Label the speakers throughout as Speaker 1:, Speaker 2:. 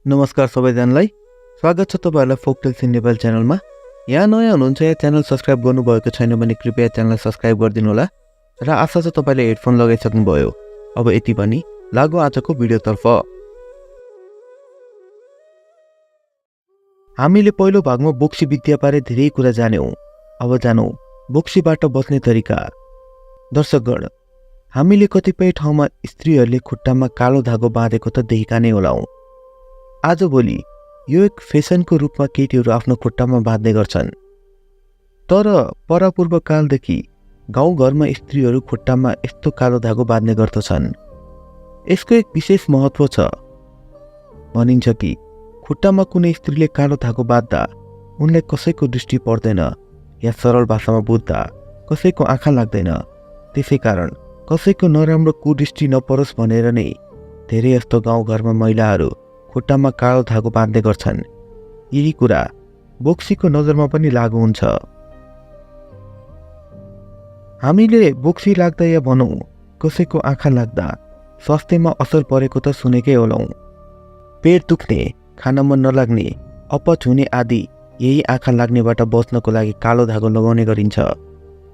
Speaker 1: नमस्कार सबैजनालाई स्वागत छ तपाईहरुलाई फोकटेल्स इन नेपाल च्यानलमा। यहाँ नयाँ हुनुहुन्छ या च्यानल सब्स्क्राइब गर्नुभएको छैन भने कृपया च्यानललाई सब्स्क्राइब गरिदिनु होला र आशा छ तपाईले हेडफोन लगाइसक्नु भयो। अब यति पनि लागौ आजको भिडियोतर्फ। हामीले पहिलो भागमा बोक्सी विद्याबारे धेरै कुरा जान्यौं। अब जानौं बोक्सीबाट बच्ने तरिका। दर्शकगण, हामीले कतिपय ठाउँमा स्त्रीहरूले खुट्टामा कालो धागो बाँधेको त देखेका नै होलाौं। आजभोलि यो एक फेसनको रूपमा केटीहरू आफ्नो खुट्टामा बाँध्ने गर्छन्। तर परापूर्व कालदेखि गाउँघरमा स्त्रीहरू खुट्टामा यस्तो कालो धागो बाँध्ने गर्दछन्। यसको एक विशेष महत्व छ। भनिन्छ कि खुट्टामा कुनै स्त्रीले कालो धागो बाँध्दा उनलाई कसैको दृष्टि पर्दैन या सरल भाषामा बुझ्दा कसैको आँखा लाग्दैन। त्यसैकारण कसैको नराम्रो कुदृष्टि नपरोस् भनेर नै धेरै यस्तो गाउँघरमा महिलाहरू खुट्टामा कालो धागो बाँध्ने गर्छन्। यही कुरा बोक्सीको नजरमा पनि लागू हुन्छ। हामीले बोक्सी लाग्दा या भनौं कसैको आँखा लाग्दा स्वास्थ्यमा असर परेको त सुनेकै होलौं। पेट दुख्ने, खान मन नलाग्ने, अपच हुने आदि यही आँखा लाग्नेबाट बच्नको लागि कालो धागो लगाउने गरिन्छ।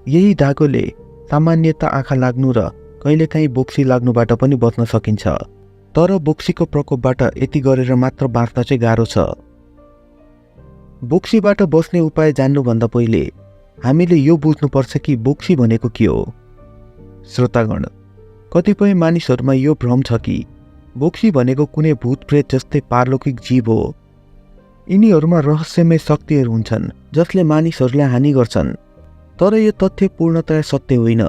Speaker 1: यही धागोले सामान्यतः आँखा लाग्नु र कहिलेकाहीँ बोक्सी लाग्नुबाट पनि बच्न सकिन्छ। तर बोक्सीको प्रकोपबाट यति गरेर मात्र बाँच्न चाहिँ गाह्रो छ। बोक्सीबाट बच्ने उपाय जान्नुभन्दा पहिले हामीले यो बुझ्नुपर्छ कि बोक्सी भनेको के हो। श्रोतागण, कतिपय मानिसहरूमा यो भ्रम छ कि बोक्सी भनेको कुनै भूतप्रेत जस्तै पारलौकिक जीव हो। यिनीहरूमा रहस्यमय शक्तिहरू हुन्छन् जसले मानिसहरूलाई हानि गर्छन्। तर यो तथ्य पूर्णतया सत्य होइन।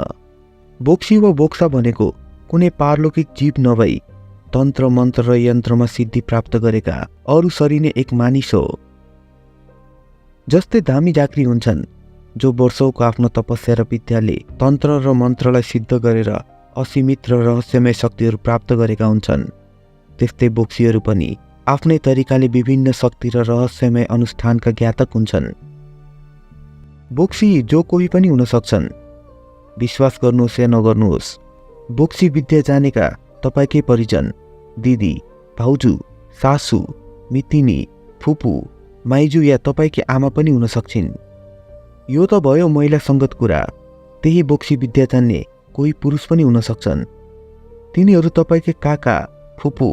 Speaker 1: बोक्सी वा बोक्सा भनेको कुनै पारलौकिक जीव नभई तन्त्र मन्त्र र यन्त्रमा सिद्धि प्राप्त गरेका अरू सरिने एक मानिस हो। जस्तै धामी झाँक्री हुन्छन् जो वर्षौंको आफ्नो तपस्या र विद्याले तन्त्र र मन्त्रलाई सिद्ध गरेर असीमित र रहस्यमय शक्तिहरू प्राप्त गरेका हुन्छन्। त्यस्तै बोक्सीहरू पनि आफ्नै तरिकाले विभिन्न शक्ति र रहस्यमय अनुष्ठानका ज्ञातक हुन्छन्। बोक्सी जो कोही पनि हुन सक्छन्। विश्वास गर्नुहोस् या नगर्नुहोस्, बोक्सी विद्या जानेका तपाईकै परिजन, दिदी, भाउजू, सासू, मितिनी, फुपू, माइजू या तपाईकी आमा पनि हुन सक्छिन्। यो त भयो महिला संगत कुरा। त्यही बोक्सी विद्या जान्ने कोही पुरुष पनि हुन सक्छन्। तिनीहरू तपाईकै काका, फुपू,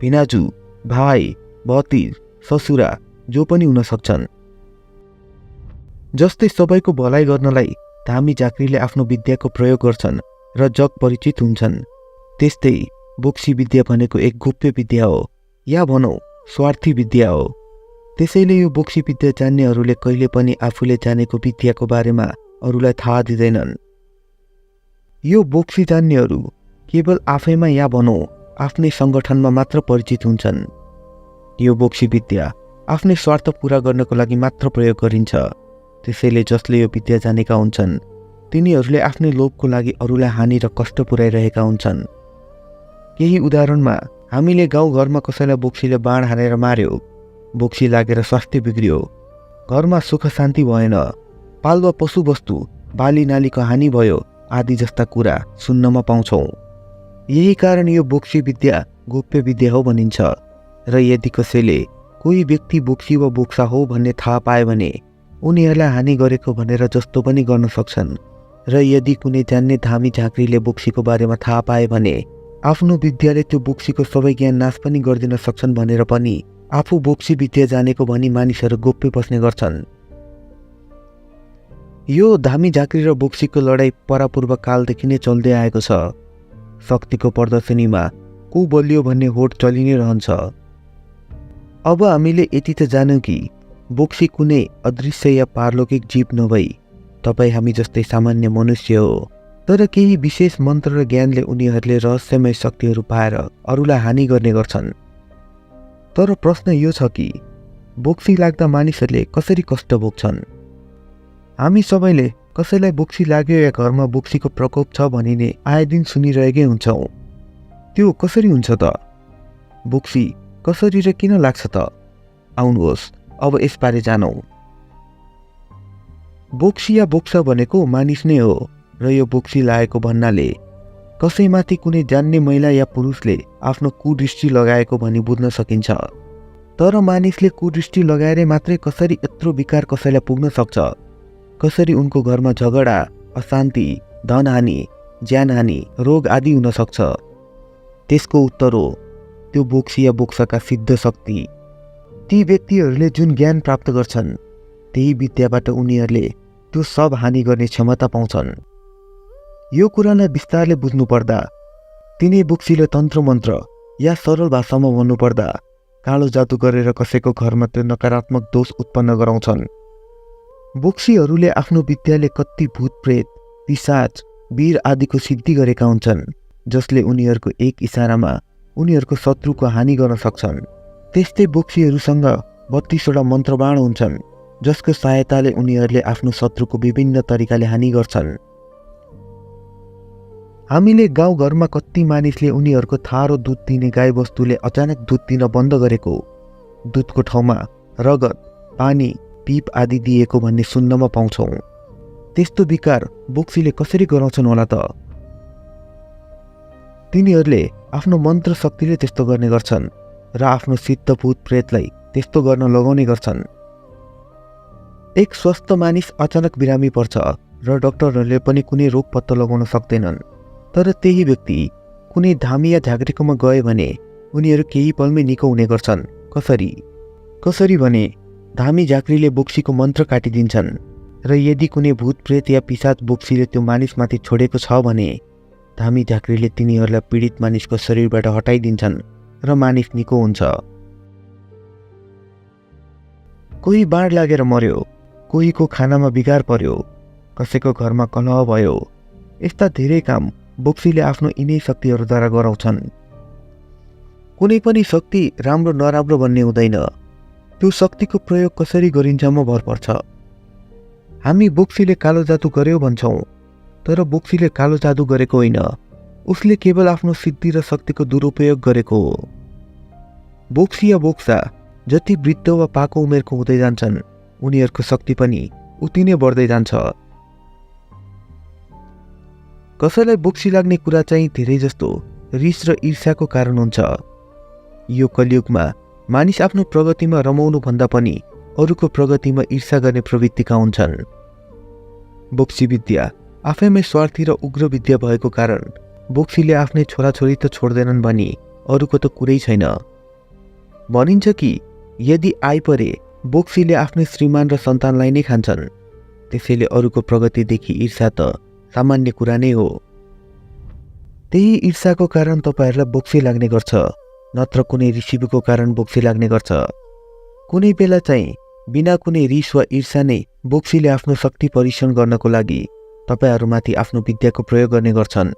Speaker 1: भिनाजू, भाइ, भतिज, ससुरा जो पनि हुन सक्छन्। जस्तै सबैको भलाइ गर्नलाई धामी झाँक्रीले आफ्नो विद्याको प्रयोग गर्छन् र जग परिचित हुन्छन्। त्यस्तै बोक्सी विद्या भनेको एक गोप्य विद्या हो या भनौं स्वार्थी विद्या हो। त्यसैले यो बोक्सी विद्या जान्नेहरूले कहिले पनि आफूले जानेको विद्याको बारेमा अरूलाई थाहा दिँदैनन्। यो बोक्सी जान्नेहरू केवल आफैमा या भनौं आफ्नै संगठनमा मात्र परिचित हुन्छन्। यो बोक्सी विद्या आफ्नै स्वार्थ पूरा गर्नको लागि मात्र प्रयोग गरिन्छ। त्यसैले जसले यो विद्या जानेका हुन्छन् तिनीहरूले आफ्नै लोभको लागि अरूलाई हानि र कष्ट पुर्याइरहेका हुन्छन्। केही उदाहरणमा हामीले गाउँघरमा कसैलाई बोक्सीले बाण हानेर मार्यो, बोक्सी लागेर स्वास्थ्य बिग्रियो, घरमा सुख शान्ति भएन, पालुवा पशुवस्तु बाली नालीको हानि भयो आदि जस्ता कुरा सुन्नमा पाउँछौं। यही कारण यो बोक्सी विद्या गोप्य विद्या हो भनिन्छ। र यदि कसैले कोही व्यक्ति बोक्सी वा बोक्सा हो भन्ने थाहा पाए भने उनीहरूलाई हानि गरेको भनेर जस्तो पनि गर्न सक्छन्। र यदि कुनै जान्ने धामी झाँक्रीले बोक्सीको बारेमा थाहा पाए भने आफ्नो विद्याले त्यो बोक्सीको सबै ज्ञान नाश पनि गरिदिन सक्छन् भनेर पनि आफू बोक्सी विद्या जानेको भनी मानिसहरू गोप्य बस्ने गर्छन्। यो धामी झाँक्री र बोक्सीको लडाईँ परापूर्व कालदेखि नै चल्दै आएको छ। शक्तिको प्रदर्शनीमा को बलियो भन्ने होड चलि नै रहन्छ। अब हामीले यति त जान्यौं कि बोक्सी कुनै अदृश्य या पारलौकिक जीव नभई तपाई हामी जस्तै सामान्य मनुष्य हो। तर केही विशेष मन्त्र र ज्ञानले उनीहरूले रहस्यमय शक्तिहरू पाएर अरूलाई हानि गर्ने गर्छन्। तर प्रश्न यो छ कि बोक्सी लाग्दा मानिसहरूले कसरी कष्ट भोग्छन्? हामी सबैले कसैलाई बोक्सी लाग्यो या घरमा बोक्सीको प्रकोप छ भनिने आए दिन सुनिरहेकै हुन्छौं। त्यो कसरी हुन्छ त? बोक्सी कसरी र किन लाग्छ त? आउनुहोस् अब यसबारे जानौं। बोक्सी या बोक्सा भनेको मानिस नै हो र यो बोक्सी लागेको भन्नाले कसैमाथि कुनै जान्ने महिला या पुरुषले आफ्नो कुदृष्टि लगाएको भनी बुझ्न सकिन्छ। तर मानिसले कुदृष्टि लगाएर मात्रै कसरी यत्रो विकार कसैलाई पुग्न सक्छ, कसरी उनको घरमा झगडा, अशान्ति, धनहानि, ज्यानहानि, रोग आदि हुन सक्छ? त्यसको उत्तर हो त्यो बोक्सी या बोक्साका सिद्ध शक्ति। ती व्यक्तिहरूले जुन ज्ञान प्राप्त गर्छन् त्यही विद्याबाट उनीहरूले त्यो सब हानि गर्ने क्षमता पाउँछन्। यो कुरालाई विस्तारले बुझ्नुपर्दा तिनै बोक्सीले तन्त्र मन्त्र या सरल भाषामा भन्नुपर्दा कालो जादु गरेर कसैको घरमा त्यो नकारात्मक दोष उत्पन्न गराउँछन्। बोक्सीहरूले आफ्नो विद्याले कति भूत प्रेत, पिशाच, वीर आदिको सिद्धि गरेका हुन्छन्, जसले उनीहरूको एक इसारामा उनीहरूको शत्रुको हानि गर्न सक्छन्। त्यस्तै बोक्सीहरूसँग 32वटा मन्त्रबाण हुन्छन्, जसको सहायताले उनीहरूले आफ्नो शत्रुको विभिन्न तरिकाले हानि गर्छन्। हामीले गाउँघरमा कति मानिसले उनीहरूको थारो दुध दिने गाईबस्तुले अचानक दुध दिन बन्द गरेको, दुधको ठाउँमा रगत, पानी, पिप आदि दिएको भन्ने सुन्नमा पाउँछौँ। त्यस्तो विकार बोक्सीले कसरी गराउँछन् होला त? तिनीहरूले आफ्नो मन्त्र शक्तिले त्यस्तो गर्ने गर्छन् र आफ्नो सिद्ध भूत प्रेतलाई त्यस्तो गर्न लगाउने गर्छन्। एक स्वस्थ मानिस अचानक बिरामी पर्छ र डाक्टरहरूले पनि कुनै रोग पत्ता लगाउन सक्दैनन्, तर त्यही व्यक्ति कुनै धामी या झाँक्रीकोमा गए भने उनीहरू केही पलमै निको हुने गर्छन्। कसरी भने धामी झाँक्रीले बोक्सीको मन्त्र काटिदिन्छन् र यदि कुनै भूत प्रेत या पिशाच बोक्सीले त्यो मानिसमाथि छोडेको छ भने धामी झाँक्रीले तिनीहरूलाई पीडित मानिसको शरीरबाट हटाइदिन्छन् र मानिस निको हुन्छ। कोही बाढ लागेर मर्यो, कोहीको खानामा बिगार पर्यो, कसैको घरमा कलह भयो, यस्ता धेरै काम बोक्सीले आफ्नो यिनै शक्तिहरूद्वारा गराउँछन्। कुनै पनि शक्ति राम्रो नराम्रो भन्ने हुँदैन, त्यो शक्तिको प्रयोग कसरी गरिन्छमा भर पर्छ। हामी बोक्सीले कालो जादु गर्यो भन्छौँ, तर बोक्सीले कालो जादु गरेको होइन, उसले केवल आफ्नो सिद्धि र शक्तिको दुरुपयोग गरेको हो। बोक्सी या बोक्सा जति वृद्ध वा पाको उमेरको हुँदै जान्छन् उनीहरूको शक्ति पनि उति नै बढ्दै जान्छ। कसैलाई बोक्सी लाग्ने कुरा चाहिँ धेरै जस्तो रिस र ईर्ष्याको कारण हुन्छ। यो कलियुगमा मानिस आफ्नो प्रगतिमा रमाउनु भन्दा पनि अरूको प्रगतिमा ईर्ष्या गर्ने प्रवृत्तिका हुन्छन्। बोक्सी विद्या आफैमै स्वार्थी र उग्र विद्या भएको कारण बोक्सीले आफ्नै छोराछोरी त छोड्दैनन् भनी अरूको त कुरै छैन। भनिन्छ कि यदि आइपरे बोक्सीले आफ्नै श्रीमान र सन्तानलाई नै खान्छन्, त्यसैले अरूको प्रगतिदेखि ईर्ष्या त सामान्य कुरा नै हो। त्यही ईर्ष्याको कारण तपाईहरूलाई बोक्सी लाग्ने गर्छ, नत्र कुनै ऋषिको कारण बोक्सी लाग्ने गर्छ। कुनै बेला चाहिँ बिना कुनै रिस वा ईर्ष्या नै बोक्सीले आफ्नो शक्ति परीक्षण गर्नको लागि तपाईहरूमाथि आफ्नो विद्याको प्रयोग गर्ने गर्छन्।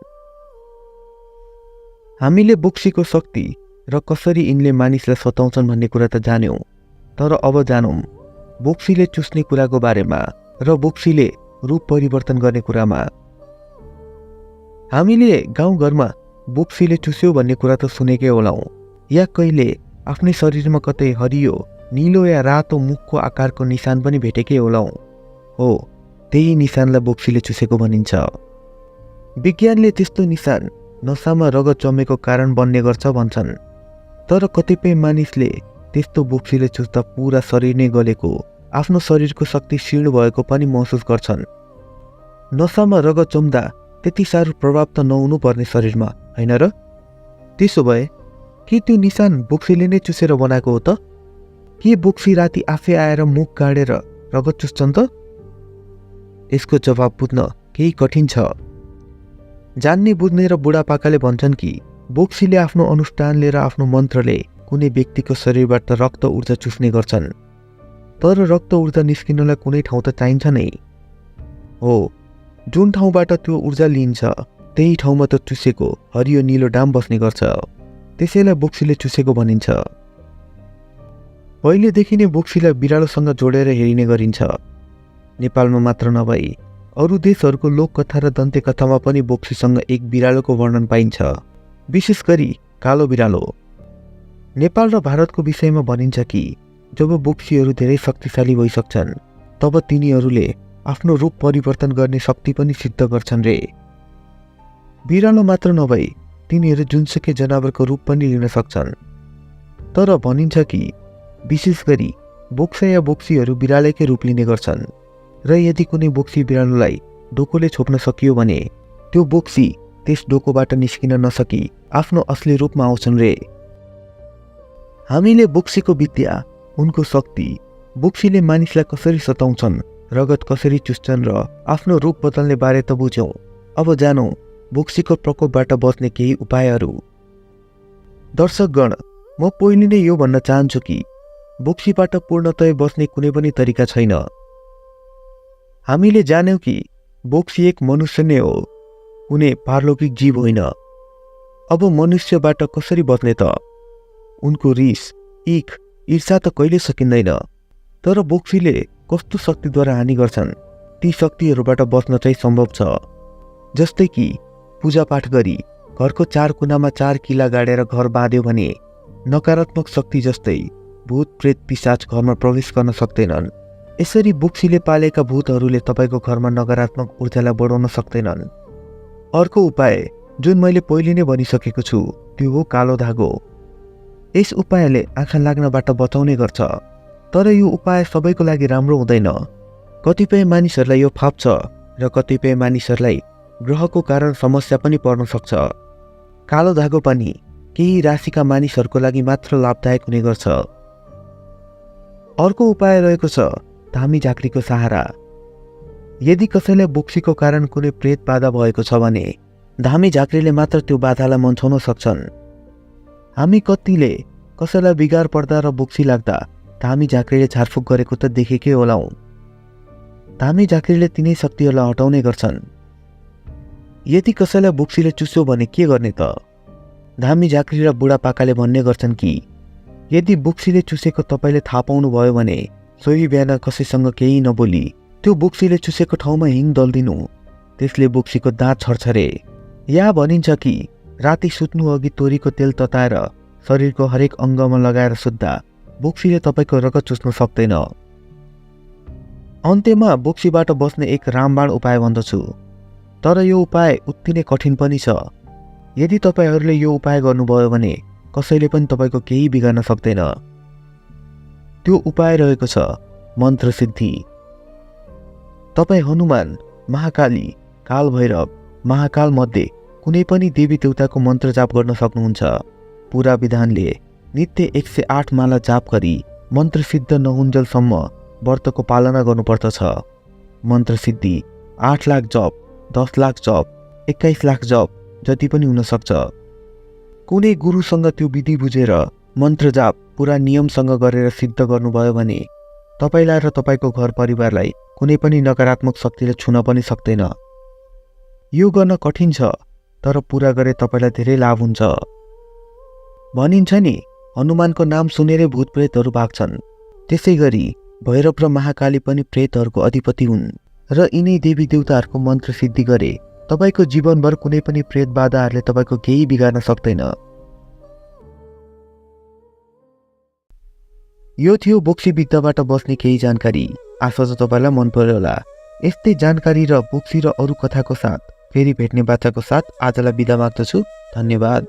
Speaker 1: हामीले बोक्सीको शक्ति र कसरी यिनले मानिसलाई सताउँछन् भन्ने कुरा त जान्यौँ, तर अब जानौँ बोक्सीले चुस्ने कुराको बारेमा र बोक्सीले रूप परिवर्तन गर्ने कुरामा। हामीले गाउँघरमा बोक्सीले चुस्यो भन्ने कुरा त सुनेकै होलाौँ, या कहिले आफ्नै शरीरमा कतै हरियो, नीलो या रातो मुखको आकारको निशान पनि भेटेकै होलाौँ। हो, त्यही निशानलाई बोक्सीले चुसेको भनिन्छ। विज्ञानले त्यस्तो निशान नसामा रगत जमेको कारण बन्ने गर्छ भन्छन्, तर कतिपय मानिसले त्यस्तो बोक्सीले चुस्दा पुरा शरीर नै गलेको, आफ्नो शरीरको शक्ति क्षीण भएको पनि महसुस गर्छन्। नसामा रगत जम्दा त्यति साह्रो प्रभाव त नहुनु पर्ने शरीरमा, होइन र? त्यसो भए के त्यो निशान बोक्सीले नै चुसेर बनाएको हो त? के बोक्सी राति आफै आएर मुख गाडेर रगत चुस्छन् त? यसको जवाब बुझ्न केही कठिन छ। जान्ने बुझ्ने र बुढापाकाले भन्छन् कि बोक्सीले आफ्नो अनुष्ठानले र आफ्नो मन्त्रले कुनै व्यक्तिको शरीरबाट रक्त ऊर्जा चुस्ने गर्छन्, तर रक्त ऊर्जा निस्किनलाई कुनै ठाउँ त चाहिन्छ नै। हो, जुन ठाउँबाट त्यो ऊर्जा लिइन्छ त्यही ठाउँमा त चुसेको हरियो नीलो डाम बस्ने गर्छ, त्यसैलाई बोक्सीले चुसेको भनिन्छ। पहिलेदेखि नै बोक्सीलाई बिरालोसँग जोडेर हेरिने गरिन्छ। नेपालमा मात्र नभई अरू देशहरूको लोककथा र दन्त्यकथामा पनि बोक्सीसँग एक बिरालोको वर्णन पाइन्छ, विशेष गरी कालो बिरालो। नेपाल र भारतको विषयमा भनिन्छ कि जब बोक्सीहरू धेरै शक्तिशाली भइसक्छन् तब तिनीहरूले आफ्नो रूप परिवर्तन गर्ने शक्ति पनि सिद्ध गर्छन् रे। बिरालो मात्र नभई तिनीहरू जुनसुकै जनावरको रूप पनि लिन सक्छन्, तर भनिन्छ कि विशेष गरी बोक्सा या बोक्सीहरू बिरालोकै रूप लिने गर्छन् र यदि कुनै बोक्सी बिरालोलाई डोकोले छोप्न सकियो भने त्यो बोक्सी त्यस डोकोबाट निस्किन नसकी आफ्नो असली रूपमा आउँछन् रे। हामीले बोक्सीको विद्या, उनको शक्ति, बोक्सीले मानिसलाई कसरी सताउँछन्, रगत कसरी चुस्छन् र आफ्नो रूप बदल्ने बारे त बुझ्यौं। अब जानौं बोक्सीको प्रकोपबाट बच्ने केही उपायहरू। दर्शकगण, म पहिले नै यो भन्न चाहन्छु कि बोक्सीबाट पूर्णतया बच्ने कुनै पनि तरिका छैन। हामीले जान्यौं कि बोक्सी एक मनुष्य नै हो, कुनै पारलौकिक जीव होइन। अब मनुष्यबाट कसरी बच्ने त? उनको रिस, इख, ईर्ष्या त कहिले सकिँदैन। तर बोक्सीले कस्तो शक्तिद्वारा हानि गर्छन्, ती शक्तिहरूबाट बच्न चाहिँ सम्भव छ। जस्तै कि पूजापाठ गरी घरको 4 कुनामा 4 किला गाडेर घर बाँध्यो भने नकारात्मक शक्ति जस्तै भूत, प्रेत, पिशाच घरमा प्रवेश गर्न सक्दैनन्। यसरी बोक्सीले पालेका भूतहरूले तपाईको घरमा नकारात्मक ऊर्जालाई बढाउन सक्दैनन्। अर्को उपाय जुन मैले पहिले नै भनिसकेको छु त्यो हो कालो धागो। यस उपायले आँखा लाग्नबाट बचाउने गर्छ, तर यो उपाय सबैको लागि राम्रो हुँदैन। कतिपय मानिसहरूलाई यो फाप्छ र कतिपय मानिसहरूलाई ग्रहको कारण समस्या पनि पर्न सक्छ। कालो धागो पनि केही राशिका मानिसहरूको लागि मात्र लाभदायक हुने गर्छ। अर्को उपाय रहेको छ धामी झाँक्रीको सहारा। यदि कसैलाई बोक्सीको कारण कुनै प्रेत बाधा भएको छ भने धामी झाँक्रीले मात्र त्यो बाधालाई मन्चाउन सक्छन्। हामी कतिले कसैलाई बिगार पर्दा र बोक्सी लाग्दा धामी झाँक्रीले झारफुक गरेको त देखेकै होलाउ। धामी झाँक्रीले तिनै शक्तिहरूलाई हटाउने गर्छन्। यदि कसैलाई बोक्सीले चुस्यो भने के गर्ने त? धामी झाँक्री र बुढापाकाले भन्ने गर्छन् कि यदि बोक्सीले चुसेको तपाईले थाहा पाउनु भयो भने सोही बिहान कसैसँग केही नबोली त्यो बोक्सीले चुसेको ठाउँमा हिङ दल्दिनु, त्यसले बोक्सीको दाँत छर्छ रे। या भनिन्छ कि राति सुत्नु अघि तोरीको तेल तताएर शरीरको हरेक अङ्गमा लगाएर सुत्दा बोक्सीले तपाईको रगत चुस्न सक्दैन। अन्त्यमा बोक्सीबाट बच्ने एक रामबाण उपाय भन्दछु, तर यो उपाय उत्ति नै कठिन पनि छ। यदि तपाईहरूले यो उपाय गर्नुभयो भने कसैले पनि तपाईको केही बिगार्न सक्दैन। त्यो उपाय रहेको छ मन्त्र सिद्धि। तपाई हनुमान, महाकाली, कालभैरव, महाकाल मध्ये कुनै पनि देवी देवताको मन्त्र जाप गर्न सक्नुहुन्छ। पूरा विधानले नित्य 108 माला जाप गरी मन्त्र सिद्ध नहुन्जेलसम्म व्रतको पालना गर्नुपर्दछ। मन्त्र सिद्धि 8 लाख जप, 10 लाख जप, 21 लाख जप जति पनि हुन सक्छ। कुनै गुरुसँग त्यो विधि बुझेर मन्त्र जाप पूरा नियमसँग गरेर सिद्ध गर्नुभयो भने तपाईलाई र तपाईको घर परिवारलाई कुनै पनि नकारात्मक शक्तिले छुन पनि सक्दैन। यो गर्न कठिन छ, तर पूरा गरे तपाईलाई धेरै लाभ हुन्छ। भनिन्छ नि हनुमानको नाम सुनेरै भूत प्रेतहरू भाग्छन्। त्यसैगरी भैरव र महाकाली पनि प्रेतहरूको अधिपति हुन् र यिनै देवी देवताहरूको मन्त्र सिद्धि गरे तपाईको जीवनभर कुनै पनि प्रेत बाधाहरूले तपाईको केही बिगार्न सक्दैन। यो थियो बोक्सी विद्याबाट बच्ने केही जानकारी। आशा छ तपाईलाई मन पर्यो होला। यस्तै जानकारी र बोक्सी र अरू कथाको साथ फेरि भेट्ने बाचाको साथ आजलाई बिदा माग्दछु। धन्यवाद।